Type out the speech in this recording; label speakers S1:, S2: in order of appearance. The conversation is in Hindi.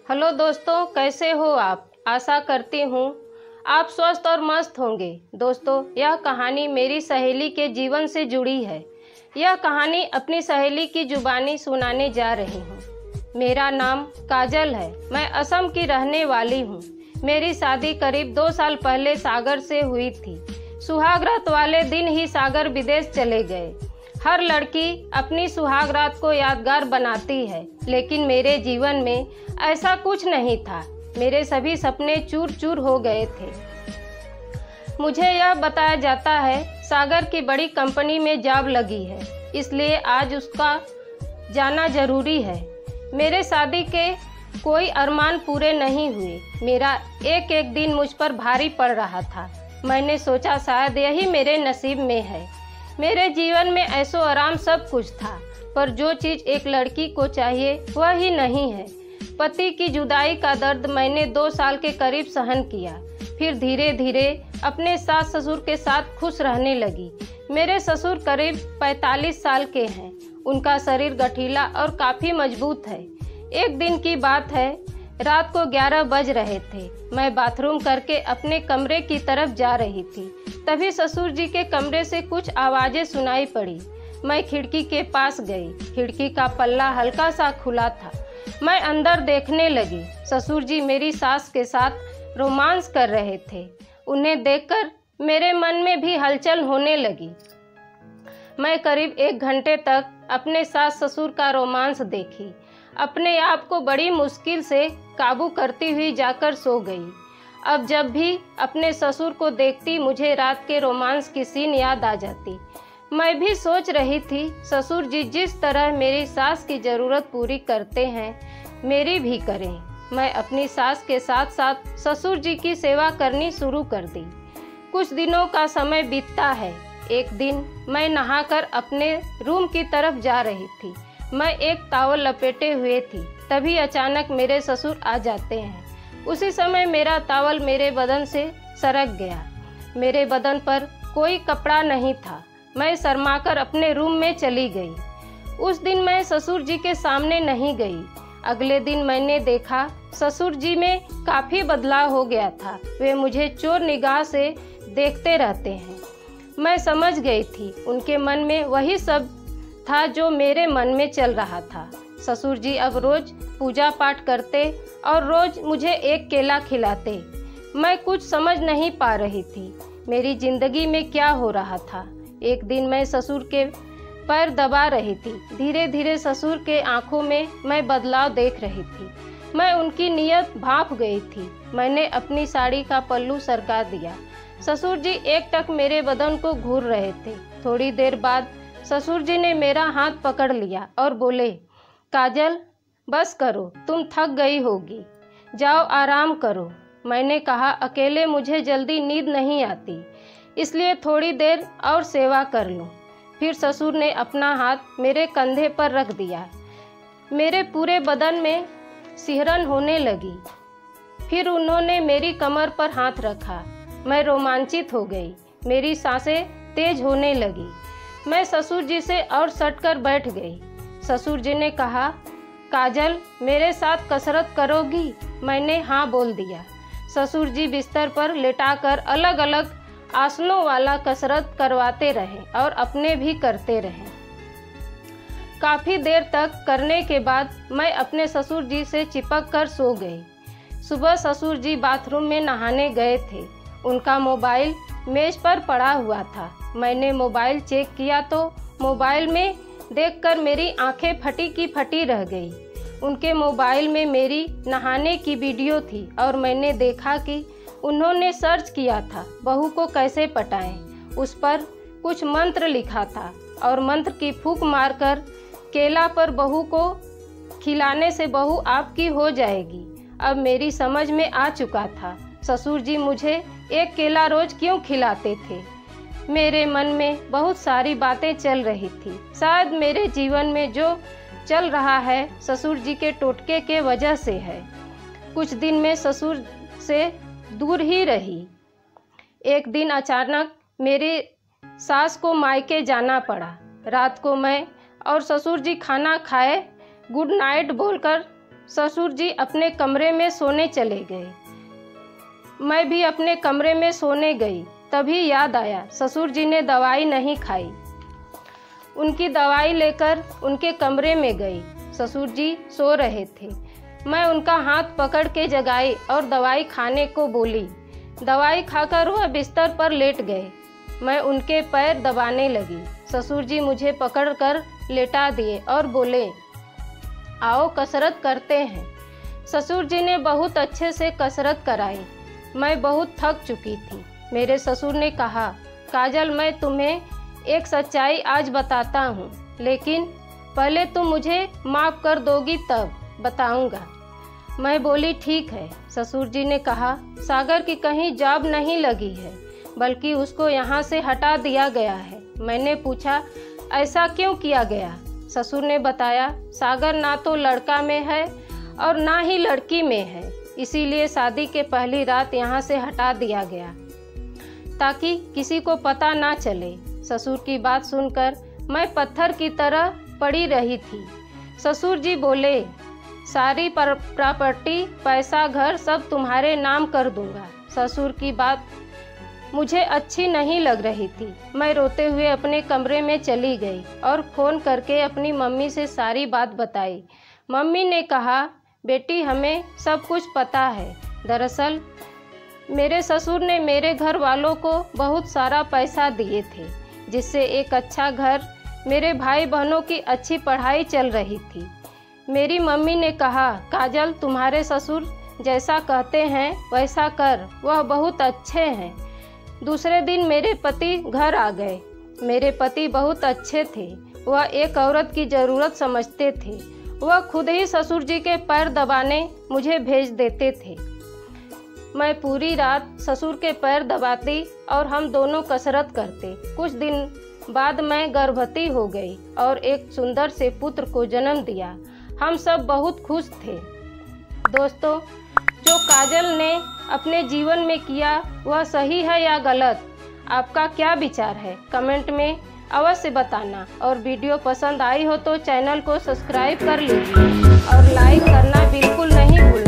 S1: हेलो दोस्तों, कैसे हो आप? आशा करती हूँ आप स्वस्थ और मस्त होंगे। दोस्तों, यह कहानी मेरी सहेली के जीवन से जुड़ी है। यह कहानी अपनी सहेली की जुबानी सुनाने जा रही हूँ। मेरा नाम काजल है। मैं असम की रहने वाली हूँ। मेरी शादी करीब 2 साल पहले सागर से हुई थी। सुहागरात वाले दिन ही सागर विदेश चले गए। हर लड़की अपनी सुहागरात को यादगार बनाती है, लेकिन मेरे जीवन में ऐसा कुछ नहीं था। मेरे सभी सपने चूर चूर हो गए थे। मुझे यह बताया जाता है सागर की बड़ी कंपनी में जॉब लगी है, इसलिए आज उसका जाना जरूरी है। मेरे शादी के कोई अरमान पूरे नहीं हुए। मेरा एक एक दिन मुझ पर भारी पड़ रहा था। मैंने सोचा शायद यही मेरे नसीब में है। मेरे जीवन में ऐशो आराम सब कुछ था, पर जो चीज़ एक लड़की को चाहिए वह ही नहीं है। पति की जुदाई का दर्द मैंने 2 साल के करीब सहन किया। फिर धीरे धीरे अपने सास ससुर के साथ खुश रहने लगी। मेरे ससुर करीब 45 साल के हैं। उनका शरीर गठीला और काफ़ी मजबूत है। एक दिन की बात है, रात को 11 बज रहे थे। मैं बाथरूम करके अपने कमरे की तरफ जा रही थी। तभी ससुर जी के कमरे से कुछ आवाज़ें सुनाई पड़ी। मैं खिड़की के पास गई। खिड़की का पल्ला हल्का सा खुला था। मैं अंदर देखने लगी। ससुर जी मेरी सास के साथ रोमांस कर रहे थे। उन्हें देखकर मेरे मन में भी हलचल होने लगी। मैं करीब 1 घंटे तक अपने सास ससुर का रोमांस देखी। अपने आप को बड़ी मुश्किल से काबू करती हुई जाकर सो गई। अब जब भी अपने ससुर को देखती, मुझे रात के रोमांस की सीन याद आ जाती। मैं भी सोच रही थी, ससुर जी जिस तरह मेरी सास की ज़रूरत पूरी करते हैं, मेरी भी करें। मैं अपनी सास के साथ साथ ससुर जी की सेवा करनी शुरू कर दी। कुछ दिनों का समय बीतता है। एक दिन मैं नहाकर अपने रूम की तरफ जा रही थी। मैं एक टॉवल लपेटे हुए थी। तभी अचानक मेरे ससुर आ जाते हैं। उसी समय मेरा टॉवल मेरे बदन से सरक गया। मेरे बदन पर कोई कपड़ा नहीं था। मैं शर्माकर अपने रूम में चली गई। उस दिन मैं ससुर जी के सामने नहीं गई। अगले दिन मैंने देखा ससुर जी में काफ़ी बदलाव हो गया था। वे मुझे चोर निगाह से देखते रहते हैं। मैं समझ गई थी उनके मन में वही सब था जो मेरे मन में चल रहा था। ससुर जी अब रोज पूजा पाठ करते और रोज मुझे एक केला खिलाते। मैं कुछ समझ नहीं पा रही थी मेरी जिंदगी में क्या हो रहा था। एक दिन मैं ससुर के पैर दबा रही थी। धीरे धीरे ससुर के आंखों में मैं बदलाव देख रही थी। मैं उनकी नीयत भांप गई थी। मैंने अपनी साड़ी का पल्लू सरका दिया। ससुर जी एकटक मेरे बदन को घूर रहे थे। थोड़ी देर बाद ससुर जी ने मेरा हाथ पकड़ लिया और बोले, काजल बस करो, तुम थक गई होगी, जाओ आराम करो। मैंने कहा, अकेले मुझे जल्दी नींद नहीं आती, इसलिए थोड़ी देर और सेवा कर लूं। फिर ससुर ने अपना हाथ मेरे कंधे पर रख दिया। मेरे पूरे बदन में सिहरन होने लगी। फिर उन्होंने मेरी कमर पर हाथ रखा। मैं रोमांचित हो गई। मेरी सांसें तेज होने लगी। मैं ससुर जी से और सटकर बैठ गई। ससुर जी ने कहा, काजल मेरे साथ कसरत करोगी? मैंने हाँ बोल दिया। ससुर जी बिस्तर पर लेटाकर अलग अलग आसनों वाला कसरत करवाते रहे और अपने भी करते रहे। काफ़ी देर तक करने के बाद मैं अपने ससुर जी से चिपक कर सो गई। सुबह ससुर जी बाथरूम में नहाने गए थे। उनका मोबाइल मेज पर पड़ा हुआ था। मैंने मोबाइल चेक किया तो मोबाइल में देखकर मेरी आंखें फटी की फटी रह गई। उनके मोबाइल में मेरी नहाने की वीडियो थी और मैंने देखा कि उन्होंने सर्च किया था बहू को कैसे पटाएं। उस पर कुछ मंत्र लिखा था और मंत्र की फूंक मारकर केला पर बहू को खिलाने से बहू आपकी हो जाएगी। अब मेरी समझ में आ चुका था ससुर जी मुझे एक केला रोज क्यों खिलाते थे। मेरे मन में बहुत सारी बातें चल रही थी। शायद मेरे जीवन में जो चल रहा है ससुर जी के टोटके के वजह से है। कुछ दिन में ससुर से दूर ही रही। एक दिन अचानक मेरे सास को मायके जाना पड़ा। रात को मैं और ससुर जी खाना खाए गुड नाइट बोलकर ससुर जी अपने कमरे में सोने चले गए। मैं भी अपने कमरे में सोने गई। तभी याद आया ससुर जी ने दवाई नहीं खाई। उनकी दवाई लेकर उनके कमरे में गई। ससुर जी सो रहे थे। मैं उनका हाथ पकड़ के जगाई और दवाई खाने को बोली। दवाई खाकर वह बिस्तर पर लेट गए। मैं उनके पैर दबाने लगी। ससुर जी मुझे पकड़कर लेटा दिए और बोले, आओ कसरत करते हैं। ससुर जी ने बहुत अच्छे से कसरत कराई। मैं बहुत थक चुकी थी। मेरे ससुर ने कहा, काजल मैं तुम्हें एक सच्चाई आज बताता हूँ, लेकिन पहले तुम मुझे माफ़ कर दोगी तब बताऊँगा। मैं बोली ठीक है। ससुर जी ने कहा, सागर की कहीं जॉब नहीं लगी है, बल्कि उसको यहाँ से हटा दिया गया है। मैंने पूछा, ऐसा क्यों किया गया? ससुर ने बताया, सागर ना तो लड़का में है और ना ही लड़की में है, इसीलिए शादी के पहली रात यहाँ से हटा दिया गया ताकि किसी को पता ना चले। ससुर की बात सुनकर मैं पत्थर की तरह पड़ी रही थी। ससुर जी बोले, सारी प्रॉपर्टी, पैसा, घर सब तुम्हारे नाम कर दूंगा। ससुर की बात मुझे अच्छी नहीं लग रही थी। मैं रोते हुए अपने कमरे में चली गई और फ़ोन करके अपनी मम्मी से सारी बात बताई। मम्मी ने कहा, बेटी हमें सब कुछ पता है। दरअसल मेरे ससुर ने मेरे घर वालों को बहुत सारा पैसा दिए थे, जिससे एक अच्छा घर, मेरे भाई बहनों की अच्छी पढ़ाई चल रही थी। मेरी मम्मी ने कहा, काजल तुम्हारे ससुर जैसा कहते हैं वैसा कर, वह बहुत अच्छे हैं। दूसरे दिन मेरे पति घर आ गए। मेरे पति बहुत अच्छे थे। वह एक औरत की ज़रूरत समझते थे। वह खुद ही ससुर जी के पैर दबाने मुझे भेज देते थे। मैं पूरी रात ससुर के पैर दबाती और हम दोनों कसरत करते। कुछ दिन बाद मैं गर्भवती हो गई और एक सुंदर से पुत्र को जन्म दिया। हम सब बहुत खुश थे। दोस्तों, जो काजल ने अपने जीवन में किया वह सही है या गलत? आपका क्या विचार है? कमेंट में अवश्य बताना। और वीडियो पसंद आई हो तो चैनल को सब्सक्राइब कर लीजिए और लाइक करना बिल्कुल नहीं भूलना।